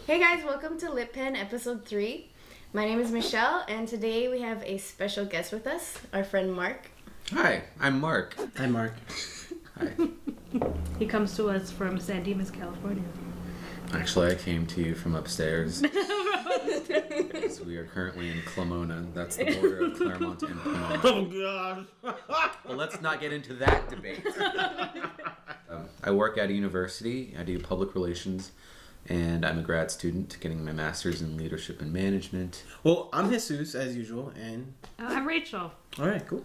Hey guys, welcome to Litpen episode 3. My name is Michelle, and today we have a special guest with us, our friend Mark. Hi, I'm Mark. Hi, Mark. Hi. He comes to us from San Dimas, California. Actually, I came to you from upstairs. Because we are currently in Clamona. That's the border of Claremont and Pomona. Oh, God. Well, let's not get into that debate. I work at a university. I do public relations. And I'm a grad student getting my master's in leadership and management. Well, I'm Jesus, as usual, and... I'm Rachel. All right, cool.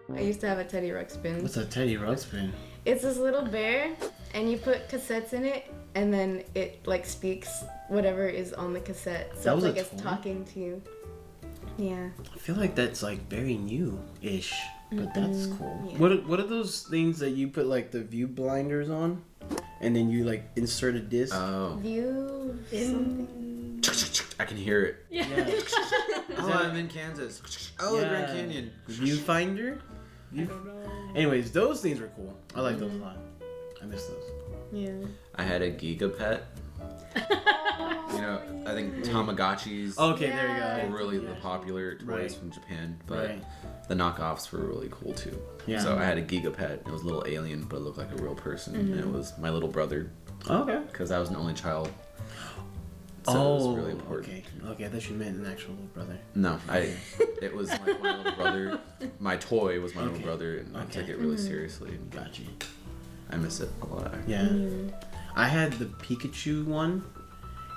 I used to have a Teddy Ruxpin. What's a Teddy Ruxpin? It's this little bear, and you put cassettes in it, and then it like speaks whatever is on the cassette. So That was it's like a it's toy? talking to you. Yeah. I feel like that's, like, very new-ish, but that's cool. Yeah. What are those things that you put, like, the view blinders on, and then you, like, insert a disc? Oh. View something. I can hear it. Yeah. Oh, I'm in Kansas. Oh, the Grand Canyon. Viewfinder? I don't know. Anyways, those things were cool. I like those a lot. I miss those. Yeah. I had a Gigapet. You know, I think Tamagotchis Okay, there you Yeah. go. were really the popular toys Right. from Japan, but Right. the knockoffs were really cool too. Yeah. So I had a Gigapet. It was a little alien, but it looked like a real person. And it was my little brother Okay. because I was an only child. So it was really important. okay. Okay, I thought you meant an actual little brother. No, it was like my little brother. My toy was my little Okay. brother, and I Okay. took it really seriously. And Got you. I miss it a lot. Yeah. I had the Pikachu one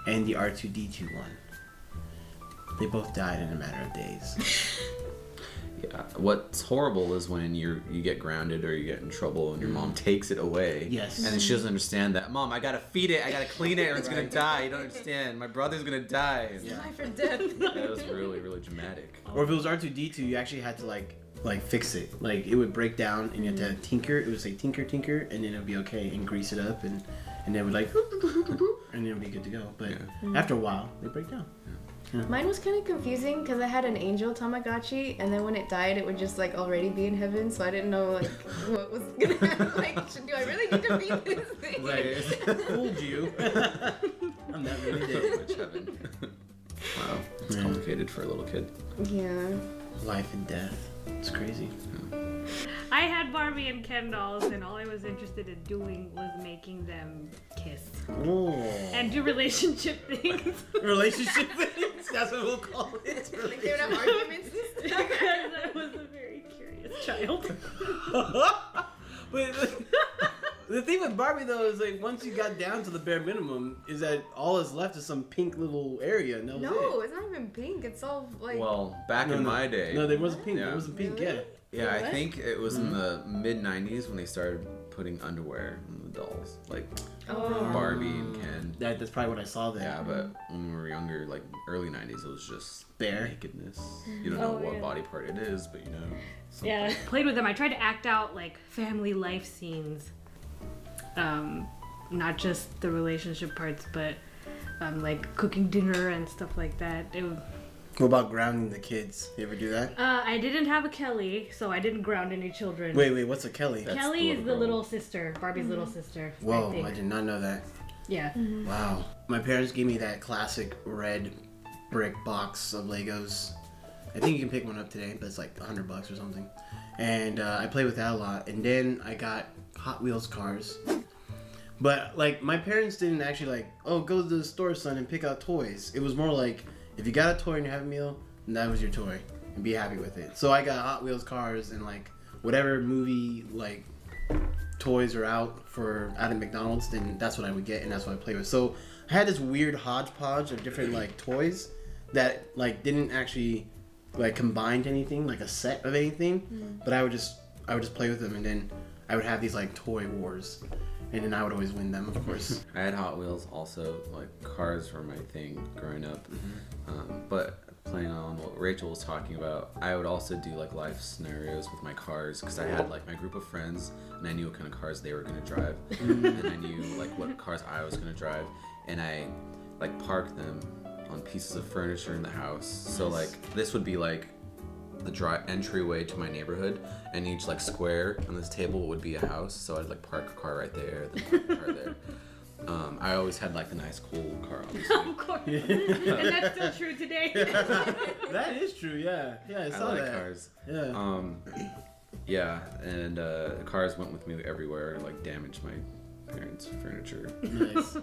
and the R2D2 one. They both died in a matter of days. Yeah. What's horrible is when you get grounded or you get in trouble and your mom takes it away. Yes. And then she doesn't understand that. Mom, I gotta feed it. I gotta clean it, or it's gonna die. You don't understand. My brother's gonna die. And Yeah. Life or death. That was really, really dramatic. Or if it was R2D2, you actually had to like fix it. Like it would break down and you had to tinker. It would say tinker, tinker, and then it would be okay and grease it up and then it would like and then it would be good to go. But after a while, they break down. Mine was kind of confusing because I had an angel Tamagotchi, and then when it died, it would just like already be in heaven, so I didn't know like what was gonna happen. Like, do I really need to feed this thing? Right. Fooled you. I'm not really So dead. much heaven. Wow. It's Yeah. complicated for a little kid. Yeah. Life and death. It's crazy. I had Barbie and Ken dolls, and all I was interested in doing was making them kiss Oh. and do relationship things. Relationship things. That's what we'll call it. Like they would have arguments and stuff. Because I was a very curious child. But the thing with Barbie though is like once you got down to the bare minimum, is that all that's left is some pink little area. And that was No, it. it's not even pink. It's all like. Well, back in my day. No, there wasn't pink. Yeah. There wasn't pink. Really? Yeah. Yeah, I What? think it was in the mid '90s when they started putting underwear in the dolls, like Oh. Barbie and Ken. That's probably what I saw there. Yeah, but when we were younger, like early '90s, it was just Bare. nakedness. You don't know Oh, what yeah. body part it is, but you know. something. Yeah, played with them. I tried to act out like family life scenes, not just the relationship parts, but like cooking dinner and stuff like that. What about grounding the kids? You ever do that? I didn't have a Kelly, so I didn't ground any children. Wait, what's a Kelly? That's Kelly the is little the girl. little sister, Barbie's little sister. Whoa, I think. I did not know that. Yeah. Wow. My parents gave me that classic red brick box of Legos. I think you can pick one up today, but it's like $100 or something. And I played with that a lot. And then I got Hot Wheels cars. But like my parents didn't actually like, oh, go to the store, son, and pick out toys. It was more like, if you got a toy and you have a meal, then that was your toy, and be happy with it. So I got Hot Wheels cars and like whatever movie like toys are out at McDonald's, then that's what I would get, and that's what I play with. So I had this weird hodgepodge of different like toys that like didn't actually like combine to anything, like a set of anything. But I would just play with them, and then I would have these like toy wars, and then I would always win them, of course. I had Hot Wheels also. Like cars were my thing growing up. But playing on what Rachel was talking about, I would also do like life scenarios with my cars because I had like my group of friends and I knew what kind of cars they were gonna drive, and I knew like what cars I was gonna drive, and I like parked them on pieces of furniture in the house. So like this would be like the entryway to my neighborhood, and each like square on this table would be a house. So I'd like park a car right there, then park a car there. I always had like the nice, cool car, obviously. Of course. And that's still true today. That is true. Yeah. Yeah. I saw like that. cars. Yeah. Yeah, and cars went with me everywhere, like damaged my parents' furniture. Nice. Yeah.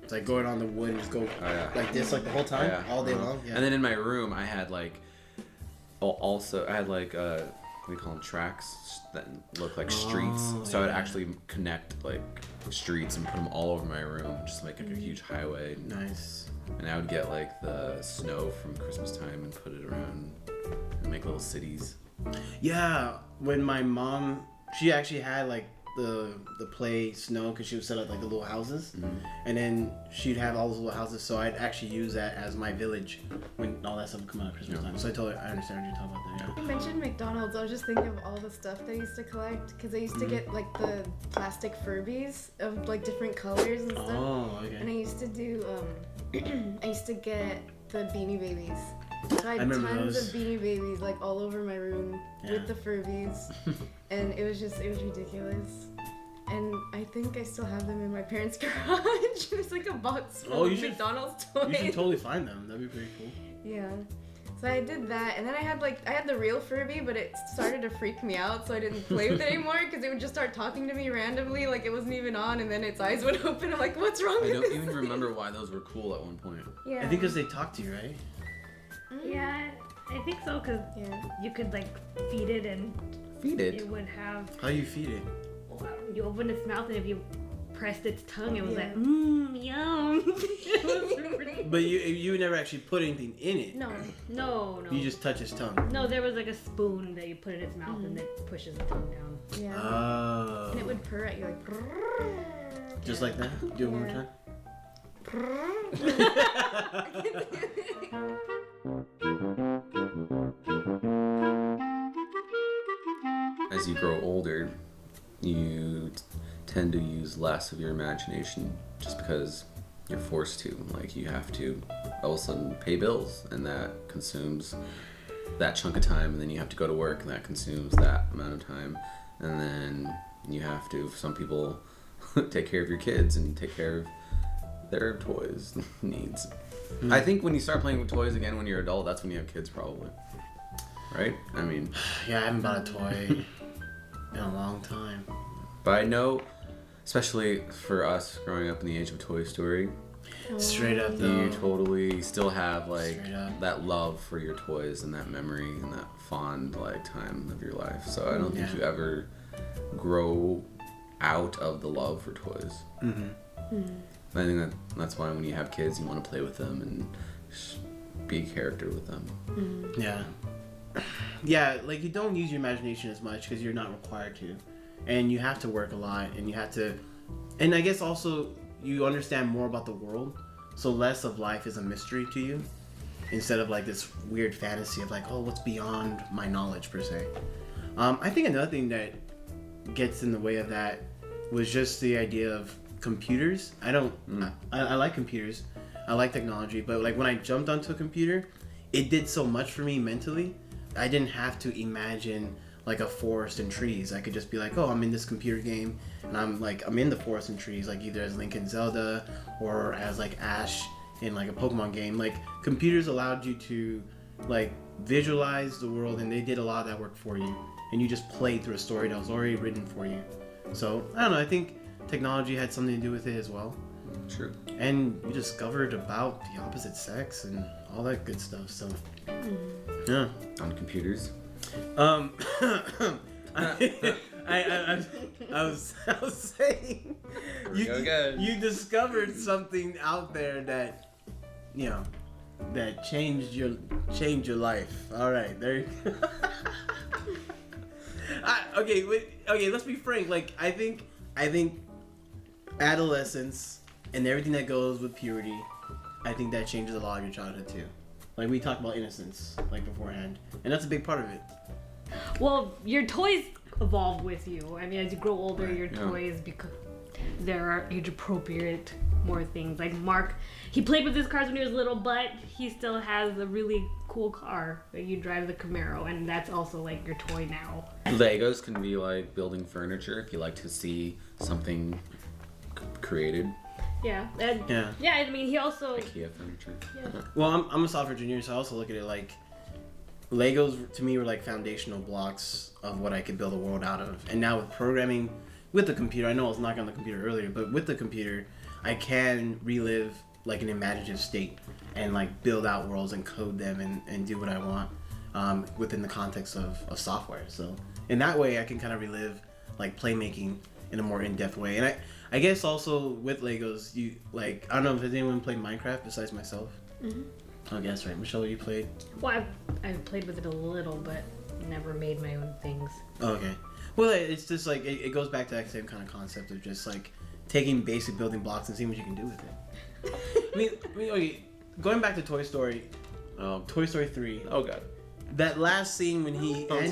It's like going on the wood and just go like this like the whole time, all day long. Yeah. And then in my room, I had like, also I had like what do we call them, tracks that look like streets. So I would actually connect like streets and put them all over my room, just make like a huge highway. Nice. And I would get like the snow from Christmas time and put it around and make little cities. Yeah, when my mom, she actually had like the play snow because she would set up like the little houses, and then she'd have all those little houses. So I'd actually use that as my village when all that stuff would come out at Christmas time. So I totally I understand what you're talking about there. You mentioned McDonald's. I was just thinking of all the stuff that I used to collect because I used to get like the plastic Furbies of like different colors and stuff. Oh, okay. And I used to do I used to get the Beanie Babies. So I had remember tons those. of Beanie Babies like all over my room with the Furbies, and it was ridiculous. And I think I still have them in my parents' garage. There's like a box full of McDonald's toys. You should totally find them. That'd be pretty cool. Yeah. So I did that, and then I had the real Furby, but it started to freak me out, so I didn't play with it anymore because it would just start talking to me randomly, like it wasn't even on, and then its eyes would open. I'm like, what's wrong with this? I don't even remember why those were cool at one point. Yeah. I think because they talk to you, right? Yeah, I think so, because you could like feed it and Feed it? it would have, How you feed it? you open its mouth and if you pressed its tongue, it was like, yum. It was really- But you never actually put anything in it. No. You just touch its tongue. No, there was like a spoon that you put in its mouth and it pushes the tongue down. Yeah. Oh. And it would purr at you like. Just like that? Do it one more time. As you grow older, you tend to use less of your imagination just because you're forced to. Like, you have to all of a sudden pay bills, and that consumes that chunk of time, and then you have to go to work, and that consumes that amount of time, and then you have to, some people, take care of your kids and take care of their toys needs. I think when you start playing with toys again when you're an adult, that's when you have kids, probably. Right? I mean... Yeah, I haven't bought a toy in a long time. But I know, especially for us growing up in the age of Toy Story, Straight up, though. you totally still have like Straight up. that love for your toys and that memory and that fond like time of your life. So I don't think you ever grow out of the love for toys. I think that's why when you have kids, you want to play with them and be a character with them. Yeah. Yeah, like you don't use your imagination as much because you're not required to. And you have to work a lot, and you have to... And I guess also you understand more about the world, so less of life is a mystery to you, instead of like this weird fantasy of like, oh, what's beyond my knowledge per se. I think another thing that gets in the way of that was just the idea of computers. I like computers. I like technology, but like when I jumped onto a computer, it did so much for me mentally. I didn't have to imagine like a forest and trees. I could just be like, oh, I'm in this computer game, and I'm in the forest and trees, like either as Link in Zelda or as like Ash in like a Pokemon game. Like computers allowed you to like visualize the world, and they did a lot of that work for you, and you just played through a story that was already written for you. So I don't know, I think technology had something to do with it as well. True. And you discovered about the opposite sex and all that good stuff. So yeah. On computers. I was saying you discovered something out there that that changed your life. All right, there you go. Okay, let's be frank. Like I think adolescence and everything that goes with puberty, I think that changes a lot of your childhood too. Like we talked about innocence like beforehand, and that's a big part of it. Well, your toys evolve with you. I mean, as you grow older, your Yeah. toys they're age appropriate. more things. Like Mark, he played with his cars when he was little, but he still has a really cool car that you drive, the Camaro, and that's also like your toy now. Legos can be like building furniture if you like to see something created. Yeah. And, yeah. I mean, he also IKEA furniture. Yeah. Well, I'm a software engineer, so I also look at it like Legos to me were like foundational blocks of what I could build a world out of. And now with programming with the computer, I know I was knocking on the computer earlier, but with the computer, I can relive like an imaginative state and like build out worlds and code them and do what I want within the context of software. So in that way, I can kind of relive like playmaking in a more in-depth way. And I guess also with Legos, you like, I don't know if anyone played Minecraft besides myself. Mm-hmm. I guess, right? Michelle, you played? Well, I've played with it a little, but never made my own things. Okay. Well, it's just like, it goes back to that same kind of concept of just like taking basic building blocks and seeing what you can do with it. I mean, okay, going back to Toy Story 3. Oh god. That last scene when Don't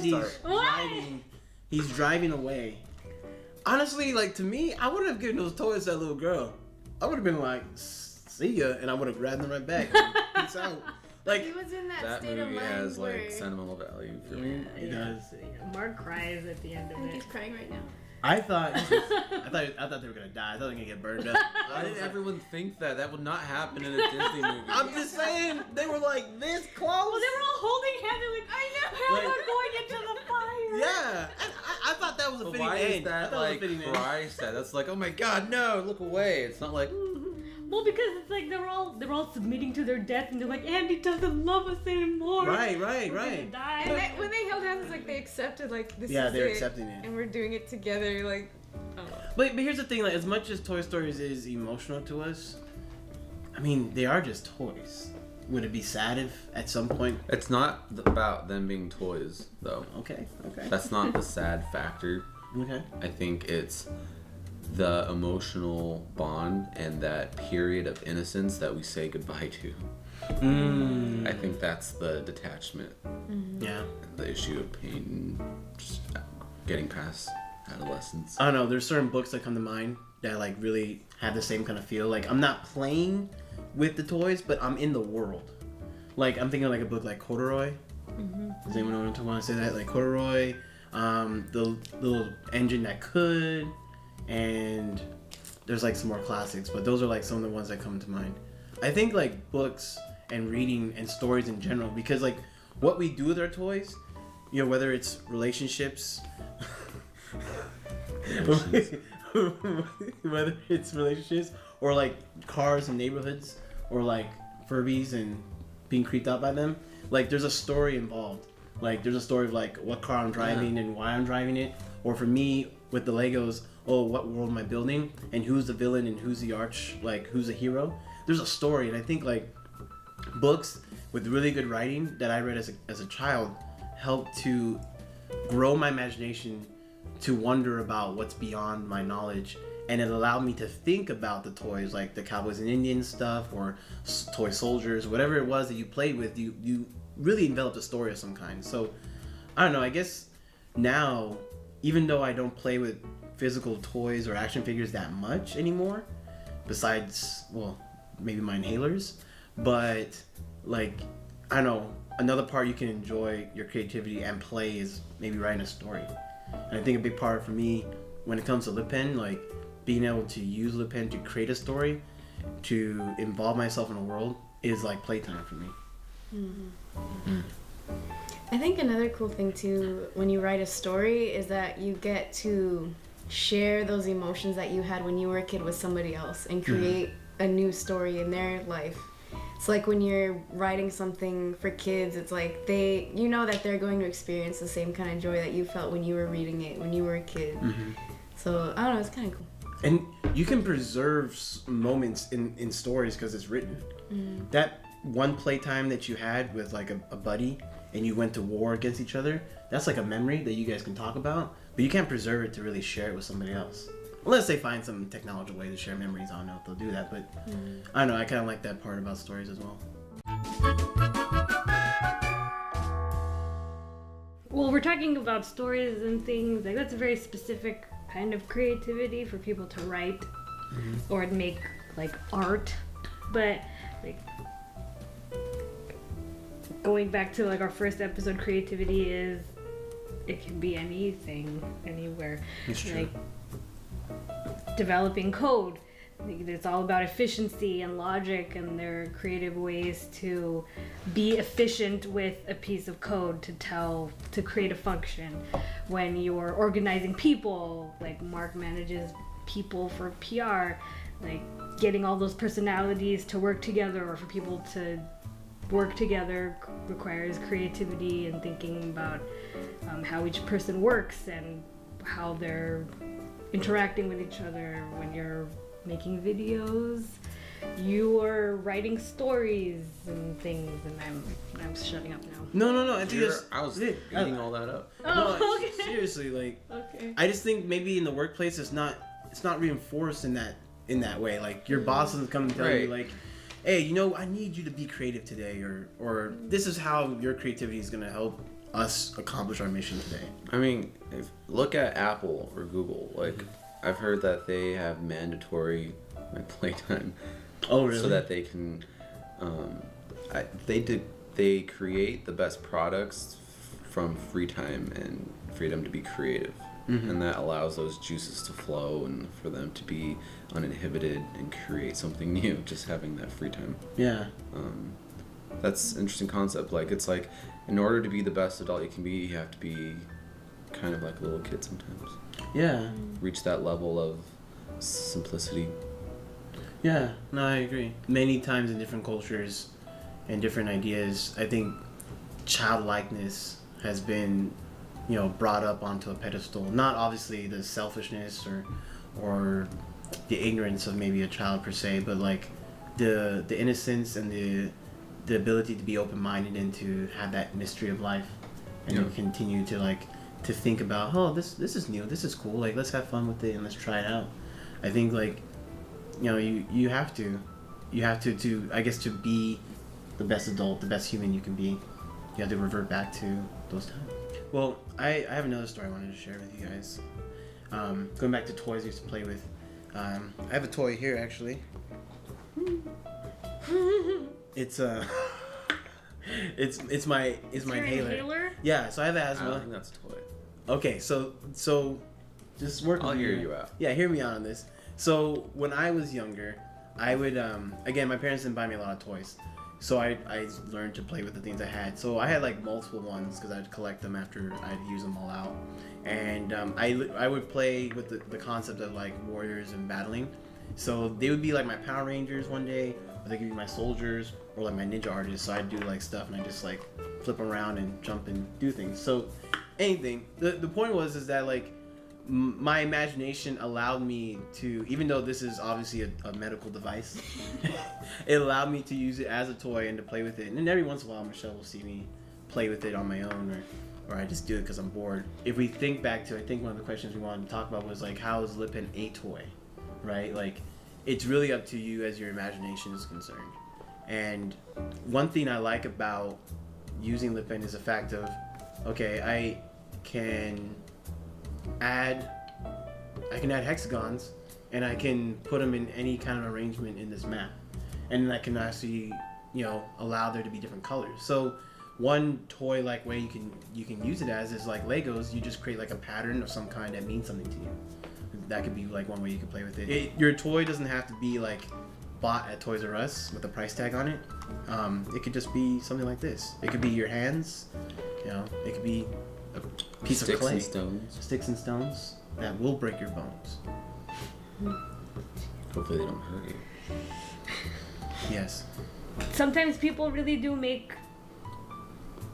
he's driving away. Honestly, like to me, I wouldn't have given those toys to that little girl. I would have been like, see ya, and I would have grabbed them right back. Peace out. Like, he was in that That state of movie mind has where like sentimental value for me. It does. Yeah, Mark cries at the end I of think it. he's crying right now. I thought they were gonna die. I thought they were gonna get burned up. Why did everyone think that? That would not happen in a Disney movie. I'm just saying, they were like this close. Well, they were all holding hands. They're like, I know, Like- we're not going into the fire. Yeah, I thought that was a But fitting why end. is that I thought like it was a fitting end. cry sad? That's like, oh my god, no, look away. It's not like, Well, because it's like they're all submitting to their death, and they're like, Andy doesn't love us anymore. Right. We're gonna die. And when they held hands, it's like they accepted, like, this Yeah, is they're it. accepting it. And we're doing it together, like, oh. But here's the thing, like as much as Toy Story is emotional to us, I mean they are just toys. Would it be sad if at some point? it's not about them being toys though. Okay. That's not the sad factor. Okay. I think it's the emotional bond and that period of innocence that we say goodbye to. I think that's the detachment. Yeah. The issue of pain, just getting past adolescence. I don't know. There's certain books that come to mind that like really have the same kind of feel. Like I'm not playing with the toys, but I'm in the world. Like I'm thinking of like a book like Corduroy. Does anyone want to say that? Like Corduroy, the little engine that could, and there's like some more classics, but those are like some of the ones that come to mind. I think like books and reading and stories in general, because like what we do with our toys, you know, whether it's relationships. Whether it's relationships or like cars and neighborhoods or like Furbies and being creeped out by them, like there's a story involved. Like there's a story of like what car I'm driving and why I'm driving it, or for me with the Legos, oh, what world am I building and who's the villain and who's the arch, like who's the hero. There's a story, and I think like books with really good writing that I read as a child helped to grow my imagination to wonder about what's beyond my knowledge, and it allowed me to think about the toys, like the Cowboys and Indians stuff or toy soldiers, whatever it was that you played with. You really enveloped a story of some kind. So I don't know, I guess now, even though I don't play with physical toys or action figures that much anymore, besides, well, maybe my inhalers, but like, I don't know, another part you can enjoy your creativity and play is maybe writing a story. And I think a big part for me when it comes to Litpen, like being able to use Litpen to create a story, to involve myself in a world, is like playtime for me. I think another cool thing too when you write a story is that you get to share those emotions that you had when you were a kid with somebody else and create a new story in their life. It's like when you're writing something for kids, it's like you know that they're going to experience the same kind of joy that you felt when you were reading it when you were a kid. So I don't know, it's kind of cool. And you can preserve moments in stories because it's written. That one playtime that you had with like a buddy and you went to war against each other, that's like a memory that you guys can talk about, but you can't preserve it to really share it with somebody else. Unless they find some technological way to share memories. I don't know if they'll do that, but I don't know, I kind of like that part about stories as well. Well, we're talking about stories and things, like that's a very specific kind of creativity for people to write or make like art, but like going back to like our first episode, creativity is, it can be anything, anywhere. It's true. Like developing code, it's all about efficiency and logic, and there are creative ways to be efficient with a piece of code to create a function. When you're organizing people, like Mark manages people for PR, like getting all those personalities to work together, or for people to work together, requires creativity and thinking about how each person works and how they're interacting with each other. When you're making videos, you are writing stories and things, and I'm shutting up now. No. I think I was eating all that up. No, okay. Seriously, like, Okay. I just think maybe in the workplace it's not reinforced in that way. Like, your boss doesn't come and tell you like, hey, you know, I need you to be creative today, or this is how your creativity is gonna help us accomplish our mission today. I mean, look at Apple or Google. Like, I've heard that they have mandatory playtime. Oh, really? So that they can, they create the best products from free time and freedom to be creative. And that allows those juices to flow and for them to be uninhibited and create something new, just having that free time. Yeah. That's an interesting concept. Like, it's like, in order to be the best adult you can be, you have to be kind of like a little kid sometimes. Yeah. Reach that level of simplicity. Yeah, no, I agree. Many times in different cultures and different ideas, I think childlikeness has been, you know, brought up onto a pedestal. Not obviously the selfishness or the ignorance of maybe a child per se, but like the innocence and the ability to be open-minded and to have that mystery of life, and to continue to like to think about, oh, this is new, this is cool, like let's have fun with it and let's try it out. I think like, you know, you have to I guess, to be the best adult, the best human you can be, you have to revert back to those times. Well, I have another story I wanted to share with you guys. Going back to toys I used to play with. I have a toy here actually. It's it's my inhaler. Yeah, so I have asthma. I don't think that's a toy. Okay, so just work with I'll me. hear you out. Yeah, hear me out on this. So when I was younger, I would again, my parents didn't buy me a lot of toys, so I learned to play with the things I had. So I had like multiple ones because I'd collect them after I'd use them all out, and I would play with the concept of like warriors and battling. So they would be like my Power Rangers one day, or they could be my soldiers, or like my ninja artists. So I'd do like stuff and I just like flip around and jump and do things. So anything. The point is that like my imagination allowed me to, even though this is obviously a medical device, it allowed me to use it as a toy and to play with it. And then every once in a while, Michelle will see me play with it on my own, or I just do it because I'm bored. If we think back to, I think one of the questions we wanted to talk about was like, how is Litpen a toy, right? Like, it's really up to you as your imagination is concerned. And one thing I like about using Litpen is the fact of, okay, I can add hexagons, and I can put them in any kind of arrangement in this map, and then I can actually, you know, allow there to be different colors. So one toy like way you can use it as is like Legos. You just create like a pattern of some kind that means something to you. That could be like one way you can play with it. Your toy doesn't have to be like bought at Toys R Us with a price tag on it. It could just be something like this. It could be your hands, you know, it could be a piece of clay. Sticks and stones that will break your bones. Hopefully they don't hurt you. Yes. Sometimes people really do make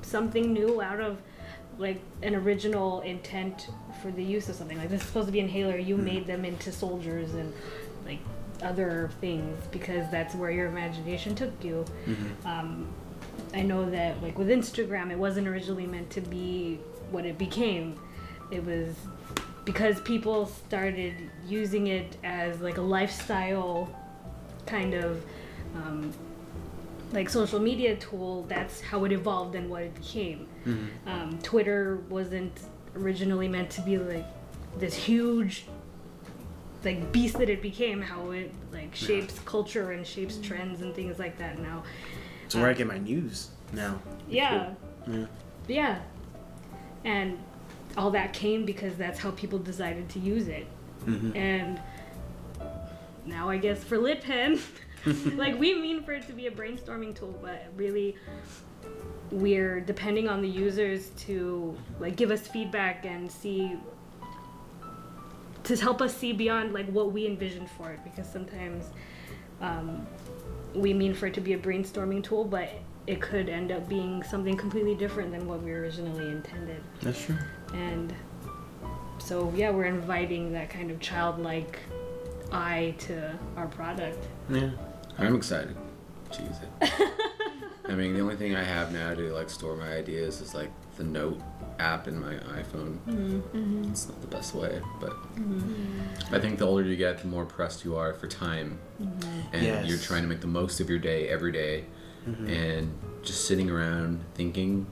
something new out of like an original intent for the use of something. Like, this is supposed to be an inhaler, you made them into soldiers and like other things because that's where your imagination took you. I know that like with Instagram, it wasn't originally meant to be what it became. It was because people started using it as like a lifestyle kind of like social media tool. That's how it evolved and what it became. Twitter wasn't originally meant to be like this huge like beast that it became, how it like shapes culture and shapes trends and things like that now. It's where I get my news now. Yeah. Cool. Yeah. And all that came because that's how people decided to use it. Mm-hmm. And now I guess for Litpen, like we mean for it to be a brainstorming tool, but really we're depending on the users to like give us feedback and see, to help us see beyond like what we envisioned for it, because sometimes we mean for it to be a brainstorming tool, but it could end up being something completely different than what we originally intended. That's true. And so yeah, we're inviting that kind of childlike eye to our product. Yeah. I'm excited to use it. I mean, the only thing I have now to like store my ideas is like the note app in my iPhone. Mm-hmm. It's not the best way, but I think the older you get, the more pressed you are for time, and Yes. you're trying to make the most of your day every day, and just sitting around thinking,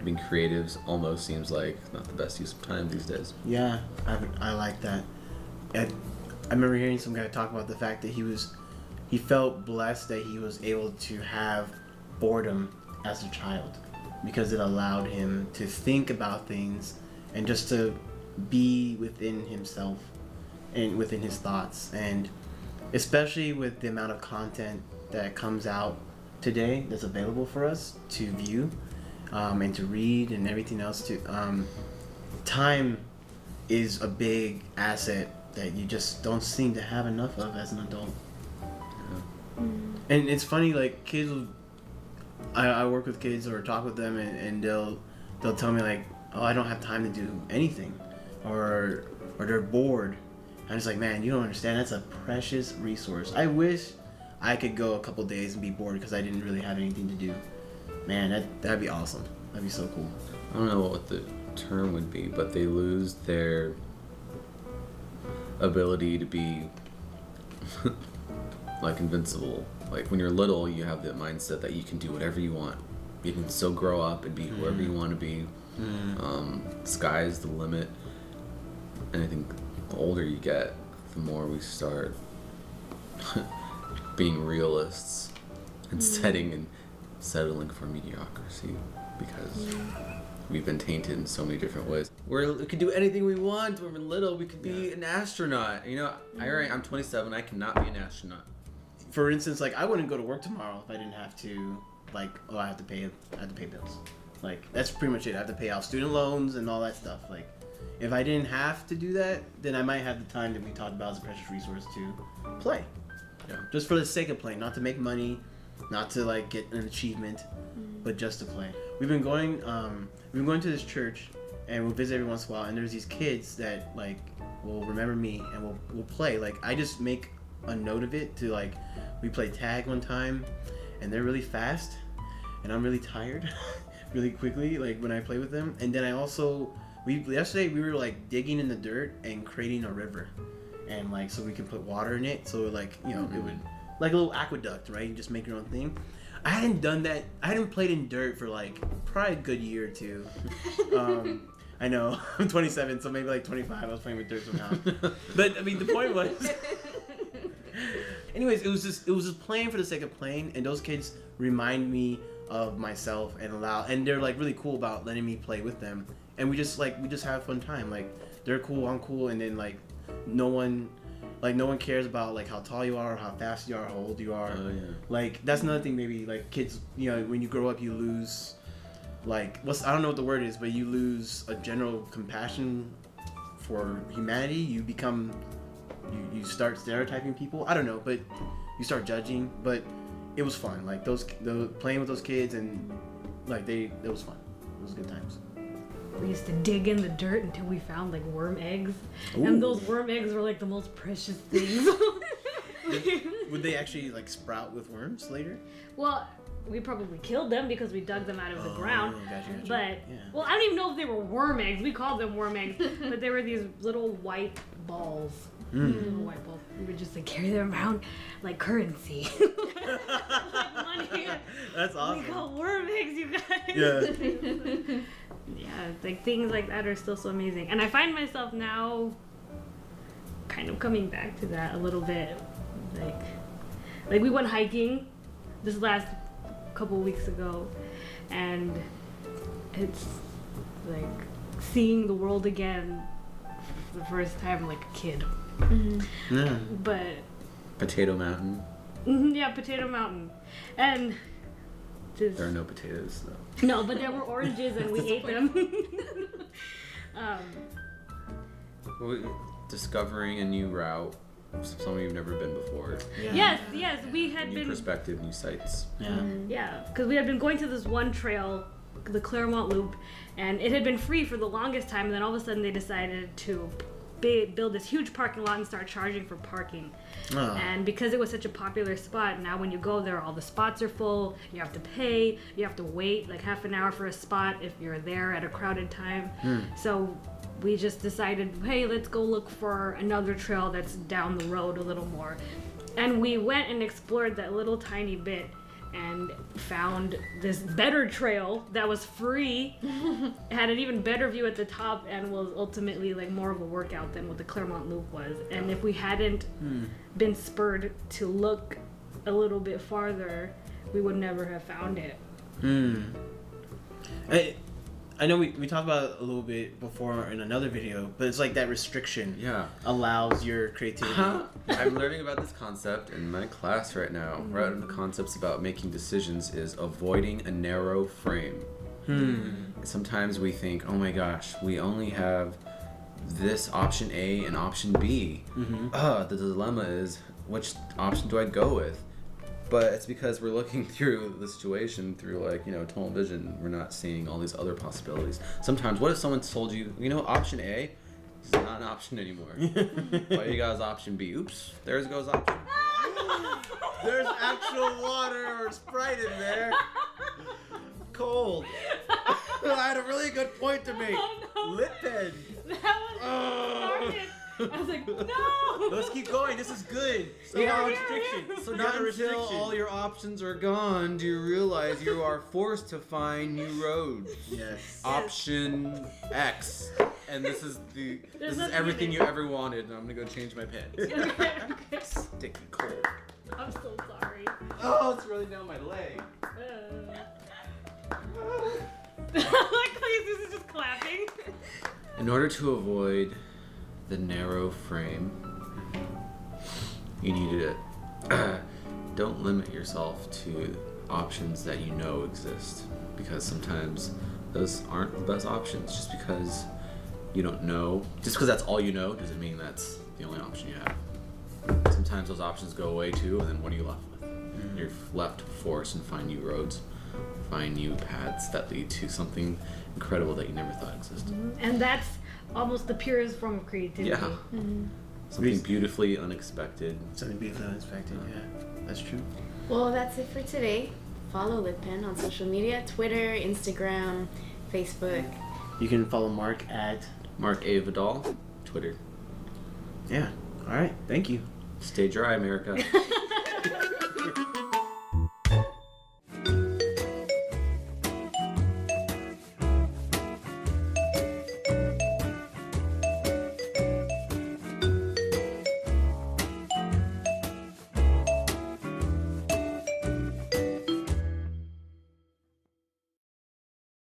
being creatives almost seems like not the best use of time these days. Yeah, I like that. I remember hearing some guy talk about the fact that he felt blessed that he was able to have boredom as a child, because it allowed him to think about things and just to be within himself and within his thoughts. And especially with the amount of content that comes out today that's available for us to view and to read and everything else, time is a big asset that you just don't seem to have enough of as an adult. And it's funny, like kids will, I work with kids or talk with them, and they'll tell me like, oh, I don't have time to do anything, or they're bored. I'm just like, man, you don't understand. That's a precious resource. I wish I could go a couple days and be bored because I didn't really have anything to do. Man, that'd be awesome. That'd be so cool. I don't know what the term would be, but they lose their ability to be like invincible. Like when you're little, you have the mindset that you can do whatever you want. You can still grow up and be whoever you want to be. Sky is the limit. And I think the older you get, the more we start being realists and settling for mediocrity, because we've been tainted in so many different ways. We can do anything we want. When we're little, we could be an astronaut. You know, I'm 27. I cannot be an astronaut. For instance, like I wouldn't go to work tomorrow if I didn't have to, like, oh, I have to pay bills. Like that's pretty much it. I have to pay off student loans and all that stuff. Like if I didn't have to do that, then I might have the time that we talked about as a precious resource to play. Yeah. Just for the sake of playing, not to make money, not to like get an achievement, but just to play. We've been going to this church, and we'll visit every once in a while, and there's these kids that like will remember me, and we'll play. Like I just make a note of it to like, we played tag one time, and they're really fast, and I'm really tired, really quickly, like when I play with them. And then I also, yesterday we were like digging in the dirt and creating a river, and like so we can put water in it, so like, you know, it would like a little aqueduct, right? You just make your own thing. I hadn't done that. I hadn't played in dirt for like probably a good year or two. I know I'm 27, so maybe like 25 I was playing with dirt somehow. But I mean, the point was, anyways, it was just playing for the sake of playing, and those kids remind me of myself and they're like really cool about letting me play with them, and we just have a fun time. Like they're cool, I'm cool, and then like no one cares about like how tall you are, or how fast you are, how old you are. Oh, yeah. Like that's another thing. Maybe like kids, you know, when you grow up, you lose like I don't know what the word is, but you lose a general compassion for humanity. You become you start stereotyping people. I don't know, but you start judging. But it was fun. Like those playing with those kids, and like it was fun. It was good times. We used to dig in the dirt until we found like worm eggs. Ooh. And those worm eggs were like the most precious things. Would they actually like sprout with worms later? Well, we probably killed them because we dug them out of the ground. Gotcha. But Yeah. well, I don't even know if they were worm eggs. We called them worm eggs, but they were these little white balls. Little white balls. We would just like carry them around like currency. Like money. That's awesome. We call worm eggs, you guys. Yeah. Yeah, like things like that are still so amazing. And I find myself now kind of coming back to that a little bit. Like we went hiking this last couple weeks ago, and it's like seeing the world again for the first time like a kid. Yeah. But Potato Mountain. yeah, Potato Mountain. And just, There are no potatoes though. no, but there were oranges and we ate them. Discovering a new route, somewhere you've never been before. Yeah. Yes, we had New been perspective, new sights. Yeah. Yeah, because we had been going to this one trail, the Claremont Loop, and it had been free for the longest time, and then all of a sudden they decided to build this huge parking lot and start charging for parking. Oh. And because it was such a popular spot, now when you go there, all the spots are full, you have to pay, you have to wait like half an hour for a spot if you're there at a crowded time. So we just decided, hey, let's go look for another trail that's down the road a little more. And we went and explored that little tiny bit and found this better trail that was free, had an even better view at the top, and was ultimately like more of a workout than what the Claremont Loop was. And if we hadn't been spurred to look a little bit farther, we would never have found it. I know we talked about it a little bit before in another video, but it's like that restriction allows your creativity. I'm learning about this concept in my class right now. One of the concepts about making decisions is avoiding a narrow frame. Sometimes we think, oh my gosh, we only have this option A and option B. The dilemma is, which option do I go with? But it's because we're looking through the situation through tunnel vision. We're not seeing all these other possibilities. Sometimes, what if someone told you, option A is not an option anymore. All you got is option B. Oops, there goes option. There's actual water or Sprite in there. Cold. I had a really good point to make. Litpen. That was I was like, no! Let's keep going. This is good. So Here, now here, restriction. here. So You not got a until restriction. all your options are gone do you realize you are forced to find new roads. Yes. Option X. And this is nothing everything in you it. ever wanted. And I'm gonna go change my pants. Okay. Sticky cold. I'm so sorry. Oh, it's really down my leg. Like this is just clapping. In order to avoid the narrow frame, you need to don't limit yourself to options that you know exist, because sometimes those aren't the best options. Just because you don't know, just because that's all you know, doesn't mean that's the only option you have. Sometimes those options go away too, and then what are you left with? You're left to force and find new roads, find new paths that lead to something incredible that you never thought existed. And that's almost the purest form of creativity. Yeah. Something beautifully unexpected. Something beautifully unexpected. Yeah, that's true. Well, that's it for today. Follow Litpen on social media, Twitter, Instagram, Facebook. You can follow Mark at. Mark A. Vidal, Twitter. Yeah. All right. Thank you. Stay dry, America.